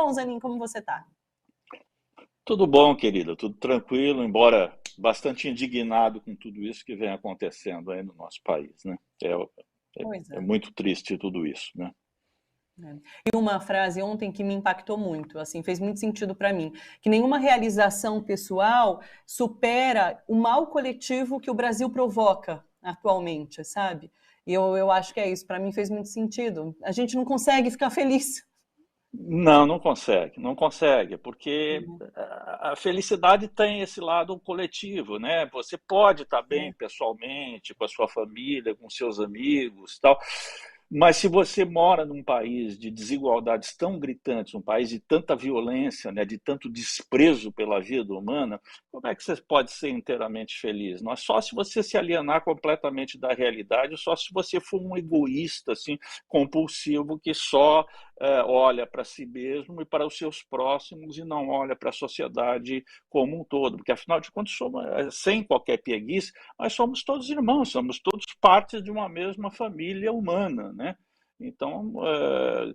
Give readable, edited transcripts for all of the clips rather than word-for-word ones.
bom, Zanin? Como você tá? Tudo bom, querida, tudo tranquilo, embora bastante indignado com tudo isso que vem acontecendo aí no nosso país, né? Pois É é. muito triste tudo isso, né? É. E uma frase ontem que me impactou muito, assim, fez muito sentido para mim, que nenhuma realização pessoal supera o mal coletivo que o Brasil provoca atualmente, sabe? E eu acho que é isso, para mim fez muito sentido. A gente não consegue ficar feliz. Não, não consegue, não consegue, porque Uhum. a felicidade tem esse lado coletivo, né? Você pode estar bem É. pessoalmente, com a sua família, com seus amigos, tal, mas se você mora num país de desigualdades tão gritantes, um país de tanta violência, né, de tanto desprezo pela vida humana, como é que você pode ser inteiramente feliz? Não é só se você se alienar completamente da realidade, só se você for um egoísta assim, compulsivo que só olha para si mesmo e para os seus próximos e não olha para a sociedade como um todo, porque afinal de contas, somos, sem qualquer pieguice, nós somos todos irmãos, somos todos parte de uma mesma família humana, né? Então,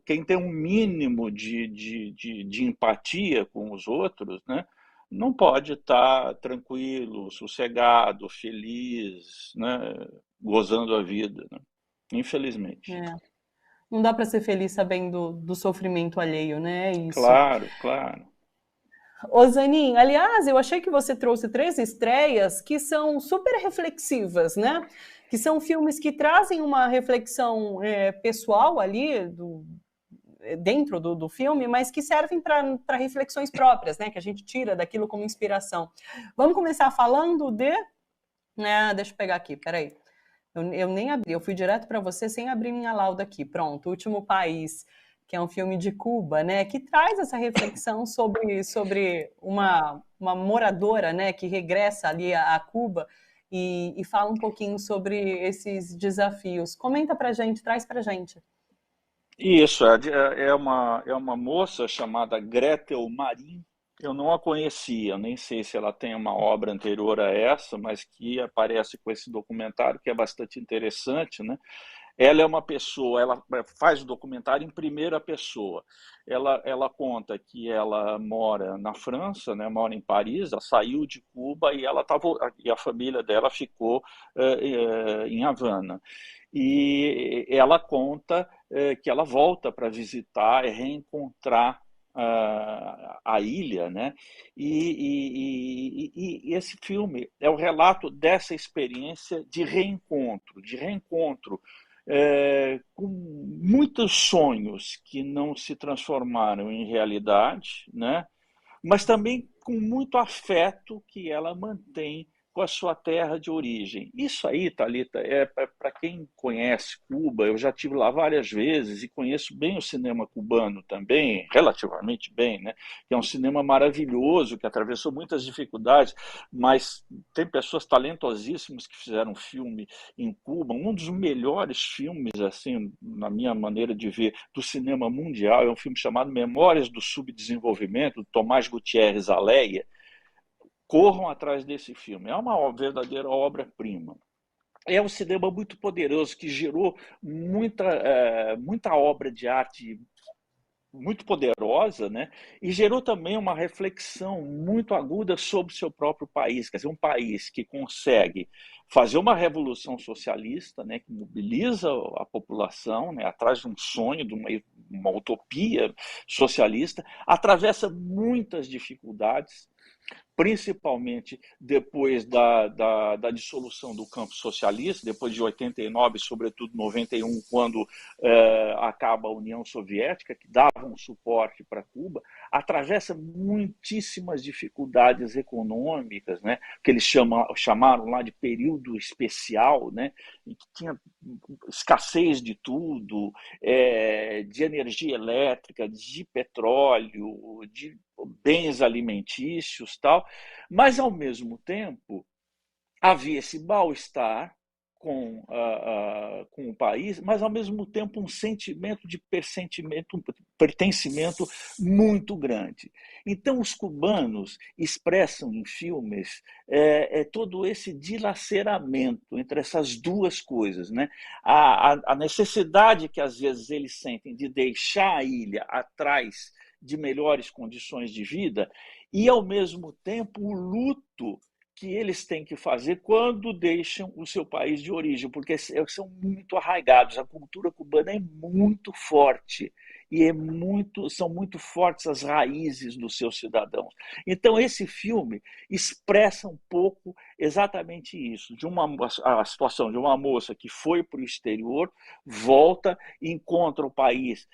quem tem um mínimo de empatia com os outros, né, não pode estar tranquilo, sossegado, feliz, né, gozando a vida, né? Infelizmente. É. Não dá para ser feliz sabendo do sofrimento alheio, né? É isso. Claro, claro. Ô Zanin, aliás, eu achei que você trouxe três estreias que são super reflexivas, né? Que são filmes que trazem uma reflexão pessoal ali dentro do filme, mas que servem para reflexões próprias, né? Que a gente tira daquilo como inspiração. Vamos começar falando de. Né, deixa eu pegar aqui, peraí. Eu nem abri, eu fui direto para você sem abrir minha lauda aqui. Pronto, O Último País, que é um filme de Cuba, né, que traz essa reflexão sobre uma moradora, né, que regressa ali a Cuba e fala um pouquinho sobre esses desafios. Comenta para gente, traz para gente. Isso, é uma moça chamada Gretel Marim. Eu não a conhecia, nem sei se ela tem uma obra anterior a essa, mas que aparece com esse documentário que é bastante interessante, né? Ela é uma pessoa, ela faz o documentário em primeira pessoa. Ela conta que ela mora na França, né, mora em Paris, ela saiu de Cuba e ela tava, e a família dela ficou em Havana. E ela conta que ela volta para visitar e reencontrar a ilha, né? E esse filme é o relato dessa experiência de reencontro com muitos sonhos que não se transformaram em realidade, né? Mas também com muito afeto que ela mantém com a sua terra de origem. Isso aí, Thalita, é para quem conhece Cuba, eu já tive lá várias vezes e conheço bem o cinema cubano também, relativamente bem, né? Que é um cinema maravilhoso, que atravessou muitas dificuldades, mas tem pessoas talentosíssimas que fizeram filme em Cuba. Um dos melhores filmes, assim, na minha maneira de ver, do cinema mundial é um filme chamado Memórias do Subdesenvolvimento, do Tomás Gutierrez Aleia. Corram atrás desse filme. É uma verdadeira obra-prima. É um cinema muito poderoso que gerou muita obra de arte muito poderosa, né? E gerou também uma reflexão muito aguda sobre o seu próprio país, quer dizer, um país que consegue fazer uma revolução socialista, né, que mobiliza a população, né, atrás de um sonho, de uma utopia socialista, atravessa muitas dificuldades, principalmente depois da dissolução do campo socialista, depois de 89, sobretudo 91, quando acaba a União Soviética, que dava um suporte para Cuba, atravessa muitíssimas dificuldades econômicas, né, que eles chamaram lá de período especial, né, em que tinha escassez de tudo, de energia elétrica, de petróleo, de bens alimentícios, tal, mas ao mesmo tempo havia esse mal-estar com o país, mas ao mesmo tempo um sentimento de pertencimento muito grande. Então os cubanos expressam em filmes todo esse dilaceramento entre essas duas coisas, né? A necessidade que às vezes eles sentem de deixar a ilha atrás de melhores condições de vida e, ao mesmo tempo, o luto que eles têm que fazer quando deixam o seu país de origem, porque são muito arraigados. A cultura cubana é muito forte e são muito fortes as raízes dos seus cidadãos. Então, esse filme expressa um pouco exatamente isso, a situação de uma moça que foi para o exterior, volta, encontra o país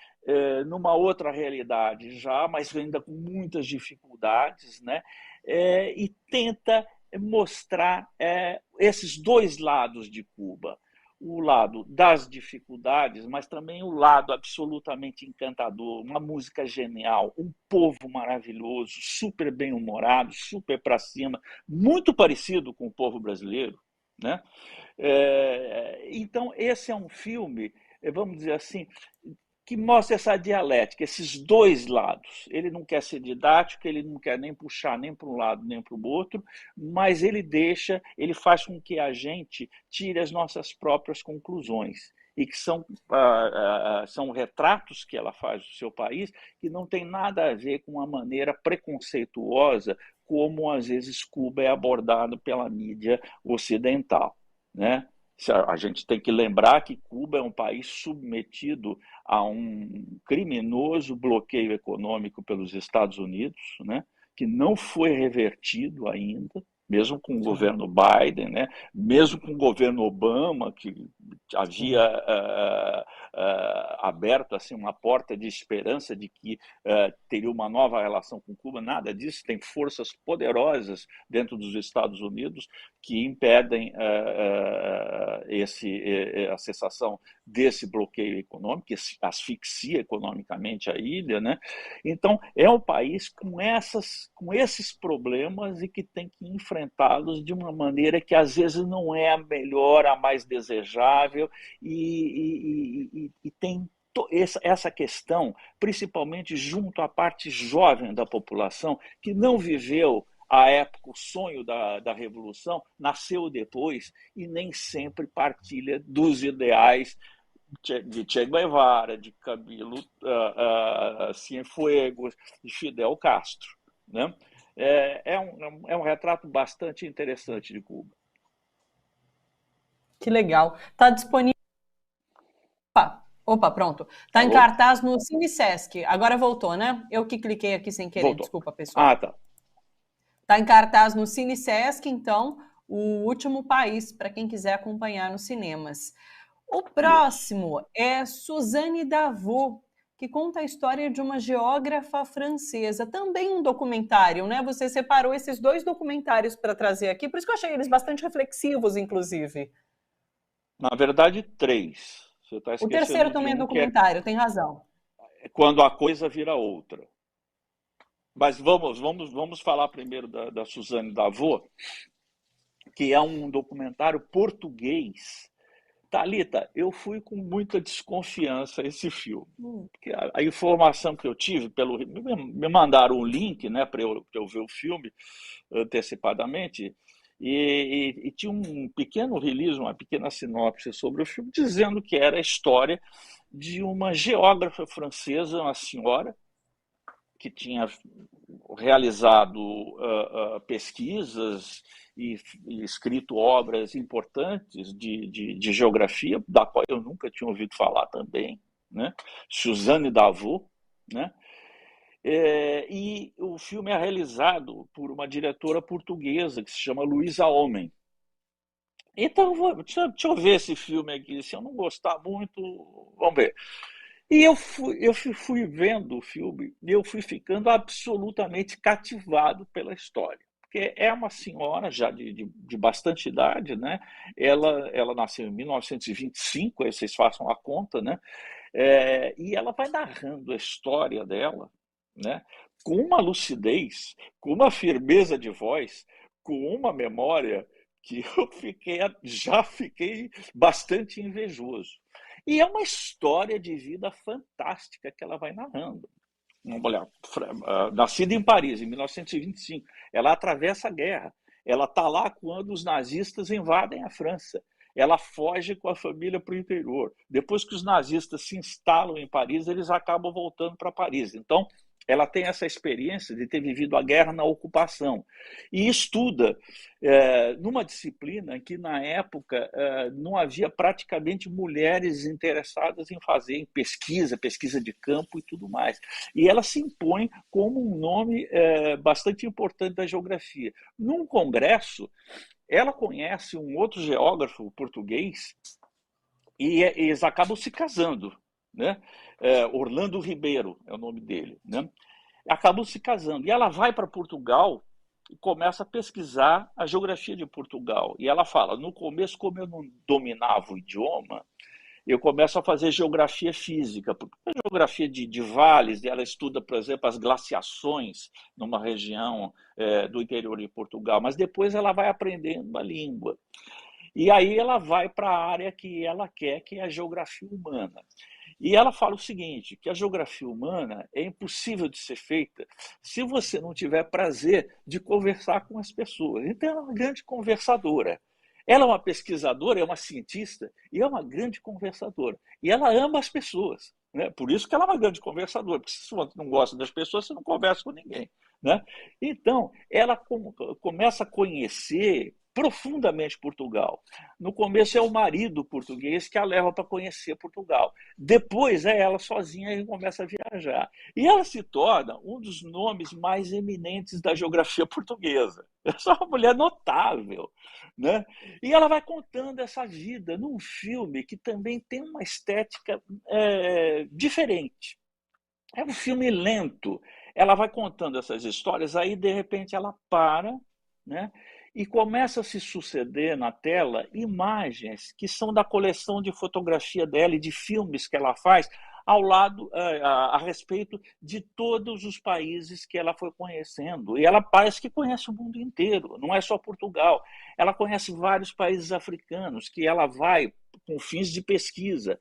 numa outra realidade já, mas ainda com muitas dificuldades, né? E tenta mostrar esses dois lados de Cuba. O lado das dificuldades, mas também o lado absolutamente encantador, uma música genial, um povo maravilhoso, super bem-humorado, super para cima, muito parecido com o povo brasileiro, né? Então, esse é um filme, vamos dizer assim, que mostra essa dialética, esses dois lados. Ele não quer ser didático, ele não quer nem puxar nem para um lado nem para o outro, mas ele faz com que a gente tire as nossas próprias conclusões e que são retratos que ela faz do seu país que não tem nada a ver com a maneira preconceituosa como às vezes Cuba é abordado pela mídia ocidental, né? A gente tem que lembrar que Cuba é um país submetido a um criminoso bloqueio econômico pelos Estados Unidos, né, que não foi revertido ainda, mesmo com o governo Biden, né, mesmo com o governo Obama, que havia aberto assim, uma porta de esperança de que teria uma nova relação com Cuba, nada disso. Tem forças poderosas dentro dos Estados Unidos que impedem a cessação desse bloqueio econômico, que asfixia economicamente a ilha, né? Então, é um país com esses problemas e que tem que enfrentá-los de uma maneira que às vezes não é a melhor, a mais desejável, e tem essa questão, principalmente junto à parte jovem da população, que não viveu a época, o sonho da Revolução, nasceu depois e nem sempre partilha dos ideais de Che Guevara, de Camilo Cienfuegos, de Fidel Castro, né? É um retrato bastante interessante de Cuba. Que legal. Está disponível. Opa, pronto. Está em cartaz no Cine Sesc. Agora voltou, né? Eu que cliquei aqui sem querer, voltou. Desculpa, pessoal. Ah, tá. Está em cartaz no Cine Sesc, então, O Último País, para quem quiser acompanhar nos cinemas. O próximo é Suzanne Davot, que conta a história de uma geógrafa francesa. Também um documentário, né? Você separou esses dois documentários para trazer aqui, por isso que eu achei eles bastante reflexivos, inclusive. Na verdade, 3. Você tá esquecendo. O terceiro também é documentário, tem razão. Quando a coisa vira outra. Mas vamos falar primeiro da Suzanne Davot, que é um documentário português. Thalita, eu fui com muita desconfiança a esse filme. Porque a informação que eu tive, me mandaram um link, né, para eu ver o filme antecipadamente, e tinha um pequeno release, uma pequena sinopse sobre o filme, dizendo que era a história de uma geógrafa francesa, uma senhora, que tinha realizado pesquisas e escrito obras importantes de geografia, da qual eu nunca tinha ouvido falar também, né? Suzanne Davot, né? E o filme é realizado por uma diretora portuguesa que se chama Luísa Homem. Então, deixa eu ver esse filme aqui. Se eu não gostar muito, vamos ver. E eu fui vendo o filme e eu fui ficando absolutamente cativado pela história. Porque é uma senhora já de bastante idade, né? Ela nasceu em 1925, aí vocês façam a conta, né? E ela vai narrando a história dela, né? Com uma lucidez, com uma firmeza de voz, com uma memória que eu já fiquei bastante invejoso. E é uma história de vida fantástica que ela vai narrando. Uma mulher nascida em Paris, em 1925, ela atravessa a guerra. Ela está lá quando os nazistas invadem a França. Ela foge com a família para o interior. Depois que os nazistas se instalam em Paris, eles acabam voltando para Paris. Então, ela tem essa experiência de ter vivido a guerra na ocupação e estuda numa disciplina que, na época, não havia praticamente mulheres interessadas em fazer em pesquisa de campo e tudo mais. E ela se impõe como um nome bastante importante da geografia. Num congresso, ela conhece um outro geógrafo português e eles acabam se casando, né? Orlando Ribeiro é o nome dele, né? Acabam se casando. E ela vai para Portugal e começa a pesquisar a geografia de Portugal. E ela fala, no começo, como eu não dominava o idioma, eu começo a fazer geografia física, porque a geografia de vales, ela estuda, por exemplo, as glaciações numa região do interior de Portugal, mas depois ela vai aprendendo a língua. E aí ela vai para a área que ela quer, que é a geografia humana. E ela fala o seguinte, que a geografia humana é impossível de ser feita se você não tiver prazer de conversar com as pessoas. Então ela é uma grande conversadora. Ela é uma pesquisadora, é uma cientista e é uma grande conversadora. E ela ama as pessoas, né? Por isso que ela é uma grande conversadora, porque se você não gosta das pessoas, você não conversa com ninguém, né? Então, ela começa a conhecer profundamente Portugal. No começo é o marido português que a leva para conhecer Portugal. Depois é ela sozinha que começa a viajar. E ela se torna um dos nomes mais eminentes da geografia portuguesa. Essa é uma mulher notável, né? E ela vai contando essa vida num filme que também tem uma estética diferente. É um filme lento. Ela vai contando essas histórias, aí de repente ela para, né? E começa a se suceder na tela imagens que são da coleção de fotografia dela e de filmes que ela faz ao lado a respeito de todos os países que ela foi conhecendo. E ela parece que conhece o mundo inteiro, não é só Portugal. Ela conhece vários países africanos que ela vai com fins de pesquisa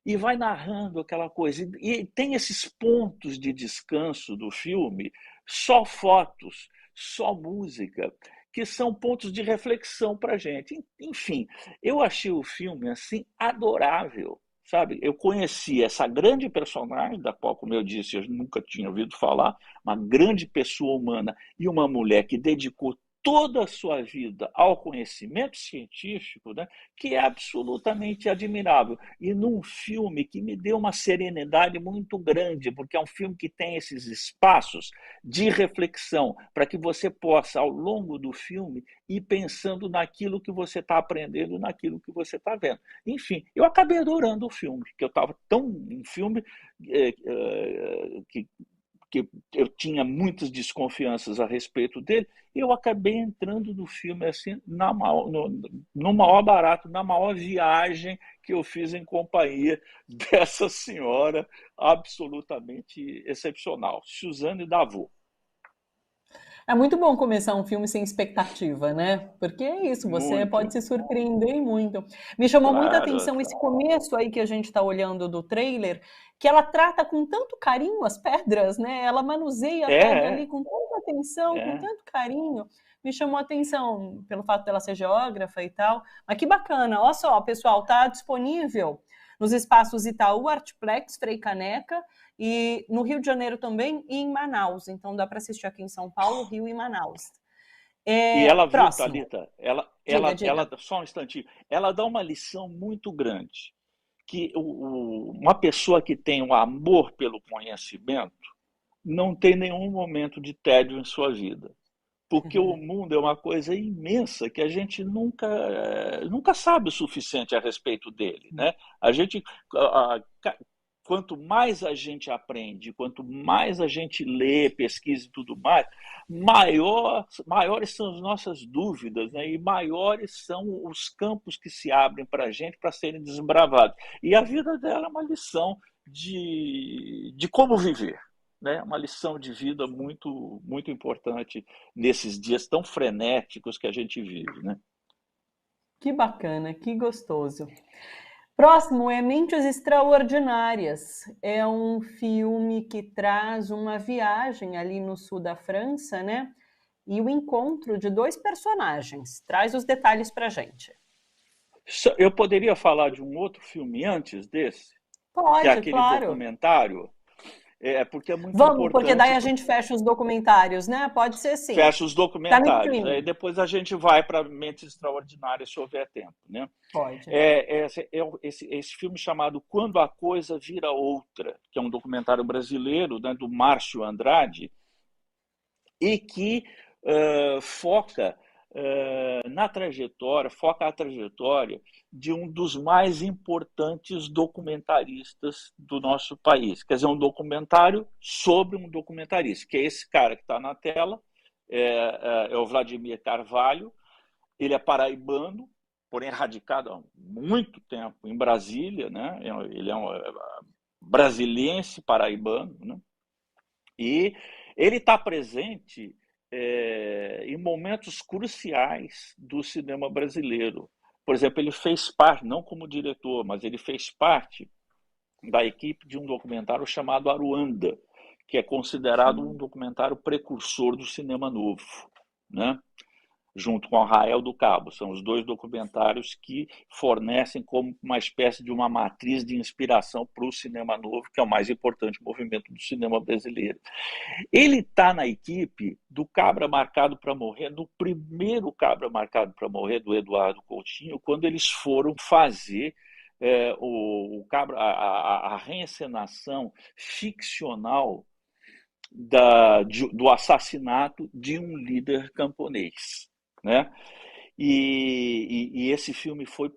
e vai narrando aquela coisa. E tem esses pontos de descanso do filme, só fotos, só música, que são pontos de reflexão para a gente. Enfim, eu achei o filme assim adorável, sabe? Eu conheci essa grande personagem, da qual, como eu disse, eu nunca tinha ouvido falar, uma grande pessoa humana e uma mulher que dedicou toda a sua vida ao conhecimento científico, né, que é absolutamente admirável. E num filme que me deu uma serenidade muito grande, porque é um filme que tem esses espaços de reflexão, para que você possa, ao longo do filme, ir pensando naquilo que você está aprendendo, naquilo que você está vendo. Enfim, eu acabei adorando o filme, que eu estava tão... um filme que eu tinha muitas desconfianças a respeito dele, e eu acabei entrando no filme assim, no maior barato, na maior viagem que eu fiz em companhia dessa senhora absolutamente excepcional, Suzanne Davot. É muito bom começar um filme sem expectativa, né? Porque é isso, você pode Muito, se surpreender muito. Me chamou muita claro. atenção esse começo aí que a gente está olhando do trailer, que ela trata com tanto carinho as pedras, né? Ela manuseia a pedra ali É, com tanta atenção, com é. tanto carinho. Me chamou a atenção pelo fato dela ser geógrafa e tal. Mas que bacana. Olha só, pessoal, tá disponível nos espaços Itaú, Artplex, Frei Caneca, e no Rio de Janeiro também e em Manaus. Então dá para assistir aqui em São Paulo, Rio e Manaus. E ela, viu, Próximo. Thalita, Diga, diga. só um instantinho, ela dá uma lição muito grande, que uma pessoa que tem um amor pelo conhecimento não tem nenhum momento de tédio em sua vida. Porque o mundo é uma coisa imensa que a gente nunca sabe o suficiente a respeito dele, né? A gente, quanto mais a gente aprende, quanto mais a gente lê, pesquisa e tudo mais, maiores são as nossas dúvidas, né? E maiores são os campos que se abrem para a gente para serem desbravados. E a vida dela é uma lição de como viver, né? Uma lição de vida muito, muito importante nesses dias tão frenéticos que a gente vive, né? Que bacana, que gostoso. Próximo é Mentes Extraordinárias. É um filme que traz uma viagem ali no sul da França, né? E o encontro de dois personagens. Traz os detalhes pra gente. Eu poderia falar de um outro filme antes desse, que é Pode, aquele claro. documentário. porque é muito Vamos, porque daí importante. a gente fecha os documentários, né? Pode ser sim. Fecha os Tá no documentários. Aí streaming. depois a gente vai para Mentes Extraordinárias se houver tempo, né? Pode. Esse filme chamado Quando a Coisa Vira Outra, que é um documentário brasileiro, né, do Márcio Andrade, e que foca foca a trajetória de um dos mais importantes documentaristas do nosso país. Quer dizer, um documentário sobre um documentarista, que é esse cara que está na tela, é o Vladimir Carvalho. Ele é paraibano, porém radicado há muito tempo em Brasília, né? Ele é um brasiliense paraibano, né? E ele está presente em momentos cruciais do cinema brasileiro. Por exemplo, ele fez parte, não como diretor, mas ele fez parte da equipe de um documentário chamado Aruanda, que é considerado um documentário precursor do cinema novo, né? Junto com Arraial do Cabo. São os dois documentários que fornecem como uma espécie de uma matriz de inspiração para o cinema novo, que é o mais importante movimento do cinema brasileiro. Ele está na equipe do Cabra Marcado para Morrer, no primeiro Cabra Marcado para Morrer, do Eduardo Coutinho, quando eles foram fazer a reencenação ficcional do assassinato de um líder camponês, né? E esse filme foi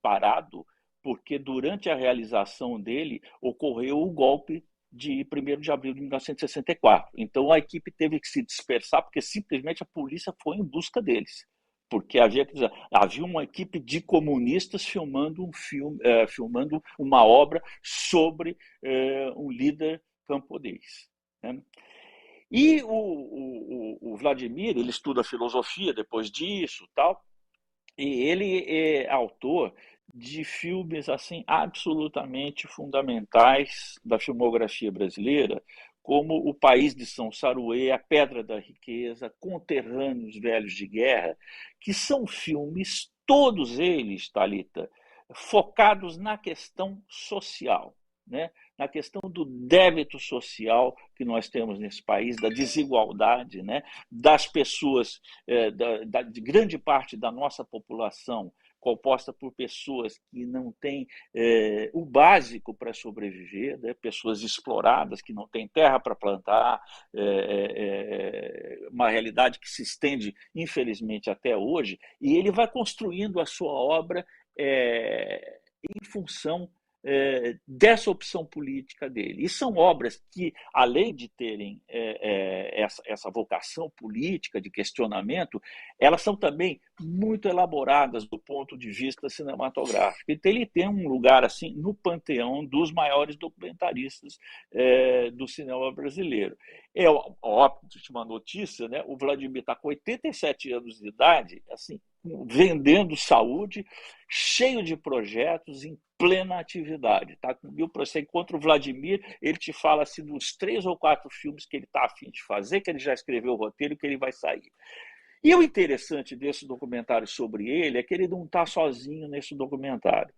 parado porque durante a realização dele ocorreu o golpe de 1º de abril de 1964. Então a equipe teve que se dispersar porque simplesmente a polícia foi em busca deles. Porque havia uma equipe de comunistas filmando um filme, filmando uma obra sobre um líder camponês, né? E o Vladimir, ele estuda filosofia depois disso, tal, e ele é autor de filmes assim absolutamente fundamentais da filmografia brasileira, como O País de São Saruê, A Pedra da Riqueza, Conterrâneos Velhos de Guerra, que são filmes, todos eles, Thalita, focados na questão social, né? Na questão do débito social que nós temos nesse país, da desigualdade, né? Das pessoas, de grande parte da nossa população composta por pessoas que não têm o básico para sobreviver, né? Pessoas exploradas que não têm terra para plantar, uma realidade que se estende, infelizmente, até hoje, e ele vai construindo a sua obra em função dessa opção política dele. E são obras que, além de terem essa vocação política de questionamento, elas são também muito elaboradas do ponto de vista cinematográfico. Então ele tem um lugar assim no panteão dos maiores documentaristas do cinema brasileiro. É ótima notícia, né? O Vladimir está com 87 anos de idade, assim, vendendo saúde, cheio de projetos, em plena atividade. Tá? Você encontra o Vladimir, ele te fala assim, dos 3 ou 4 filmes que ele está a fim de fazer, que ele já escreveu o roteiro, que ele vai sair. E o interessante desse documentário sobre ele é que ele não está sozinho nesse documentário.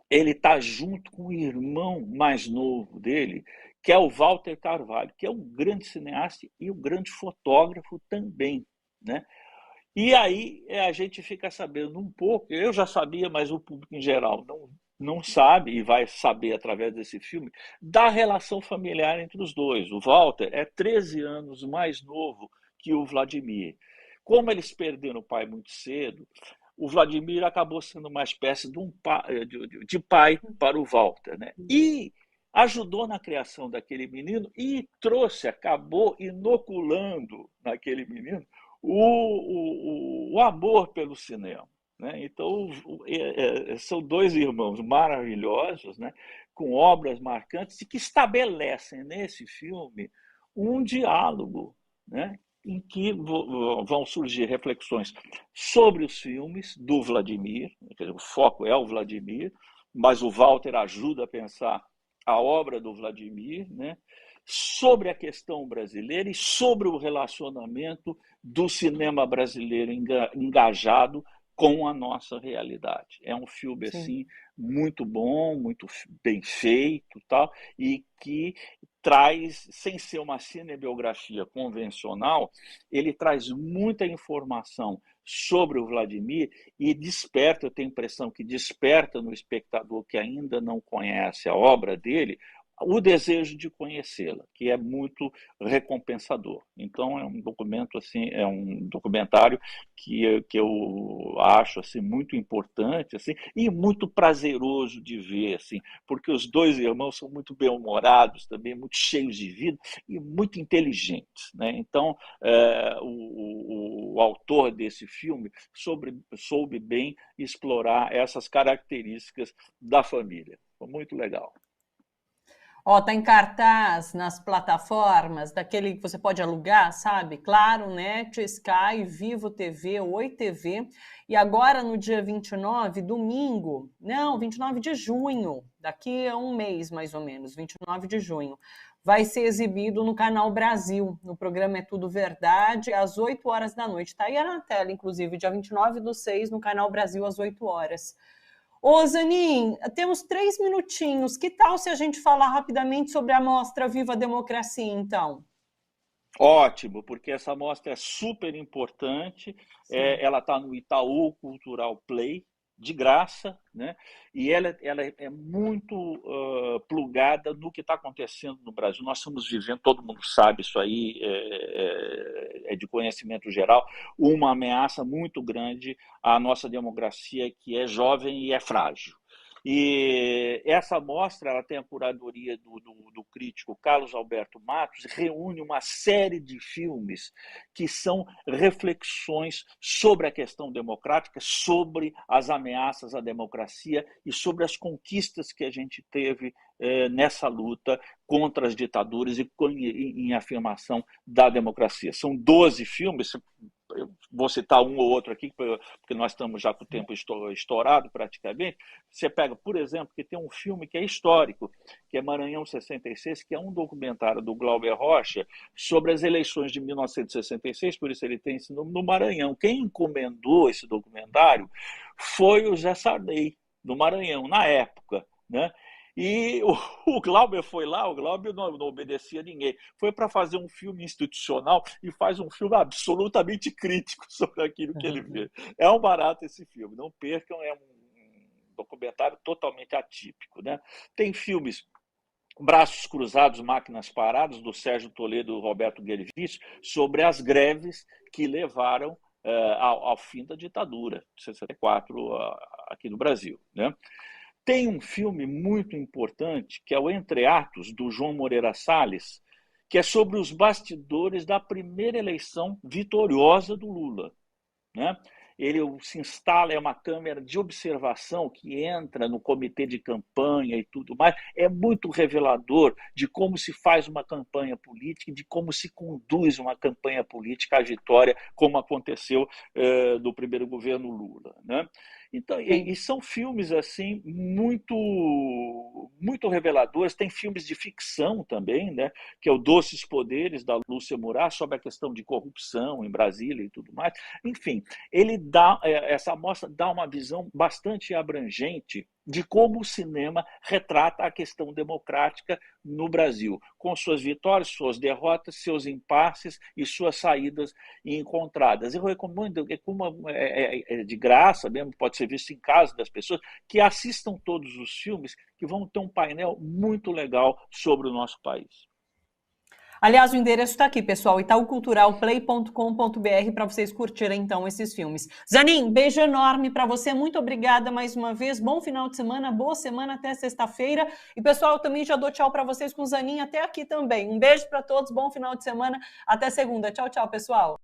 Ele está junto com o irmão mais novo dele, que é o Walter Carvalho, que é um grande cineasta e um grande fotógrafo também, né? E aí a gente fica sabendo um pouco, eu já sabia, mas o público em geral não sabe, e vai saber através desse filme, da relação familiar entre os dois. O Walter é 13 anos mais novo que o Vladimir. Como eles perderam o pai muito cedo, o Vladimir acabou sendo uma espécie de pai para o Walter, né? E ajudou na criação daquele menino e acabou inoculando naquele menino o amor pelo cinema, né? Então, são dois irmãos maravilhosos, né? Com obras marcantes e que estabelecem nesse filme um diálogo, né? Em que vão surgir reflexões sobre os filmes do Vladimir, o foco é o Vladimir, mas o Walter ajuda a pensar a obra do Vladimir, né? Sobre a questão brasileira e sobre o relacionamento do cinema brasileiro engajado com a nossa realidade. É um filme assim muito bom, muito bem feito, tal, e que traz, sem ser uma cinebiografia convencional, ele traz muita informação sobre o Vladimir e desperta, eu tenho a impressão que desperta no espectador que ainda não conhece a obra dele, o desejo de conhecê-la, que é muito recompensador. Então é um documento assim, é um documentário que eu acho assim muito importante assim e muito prazeroso de ver assim, porque os dois irmãos são muito bem-humorados, também muito cheios de vida e muito inteligentes, né? Então o autor desse filme soube bem explorar essas características da família. Foi muito legal. Ó, tá em cartaz nas plataformas, daquele que você pode alugar, sabe? Claro, Net, Sky, Vivo TV, Oi TV. E agora, no dia 29, domingo, não, 29 de junho, daqui a um mês, mais ou menos, 29 de junho, vai ser exibido no Canal Brasil, no programa É Tudo Verdade, às 8 horas da noite. Tá aí na tela, inclusive, dia 29/6, no Canal Brasil, às 8 horas. Ô, Zanin, temos 3 minutinhos. Que tal se a gente falar rapidamente sobre a mostra Viva a Democracia, então? Ótimo, porque essa mostra é super importante. Ela está no Itaú Cultural Play, de graça, né? E ela é muito plugada no que está acontecendo no Brasil. Nós estamos vivendo, todo mundo sabe isso aí, é de conhecimento geral, uma ameaça muito grande à nossa democracia, que é jovem e é frágil. E essa mostra ela tem a curadoria do crítico Carlos Alberto Matos, reúne uma série de filmes que são reflexões sobre a questão democrática, sobre as ameaças à democracia e sobre as conquistas que a gente teve nessa luta contra as ditaduras e em afirmação da democracia. São 12 filmes, eu vou citar um ou outro aqui, porque nós estamos já com o tempo estourado praticamente. Você pega, por exemplo, que tem um filme que é histórico, que é Maranhão 66, que é um documentário do Glauber Rocha sobre as eleições de 1966, por isso ele tem esse nome, no Maranhão. Quem encomendou esse documentário foi o Zé Sarney, do Maranhão, na época, né? E o Glauber foi lá, o Glauber não obedecia a ninguém. Foi para fazer um filme institucional e faz um filme absolutamente crítico sobre aquilo que ele vê. É um barato esse filme, não percam, é um documentário totalmente atípico, né? Tem filmes Braços Cruzados, Máquinas Paradas, do Sérgio Toledo e do Roberto Gervich, sobre as greves que levaram ao fim da ditadura, de 64, aqui no Brasil, né? Tem um filme muito importante, que é o Entre Atos, do João Moreira Salles, que é sobre os bastidores da primeira eleição vitoriosa do Lula, né? Ele se instala, é uma câmera de observação que entra no comitê de campanha e tudo mais. É muito revelador de como se faz uma campanha política e de como se conduz uma campanha política à vitória, como aconteceu no primeiro governo Lula, né? Então, e são filmes assim muito reveladores. Tem filmes de ficção também, né? Que é o Doces Poderes, da Lúcia Murat, sobre a questão de corrupção em Brasília e tudo mais. Enfim, essa mostra dá uma visão bastante abrangente de como o cinema retrata a questão democrática no Brasil, com suas vitórias, suas derrotas, seus impasses e suas saídas encontradas. Eu recomendo, é de graça mesmo, pode ser visto em casa das pessoas, que assistam todos os filmes, que vão ter um painel muito legal sobre o nosso país. Aliás, o endereço está aqui, pessoal, itauculturalplay.com.br, para vocês curtirem, então, esses filmes. Zanin, beijo enorme para você, muito obrigada mais uma vez, bom final de semana, boa semana até sexta-feira. E, pessoal, eu também já dou tchau para vocês com o Zanin até aqui também. Um beijo para todos, bom final de semana, até segunda. Tchau, tchau, pessoal.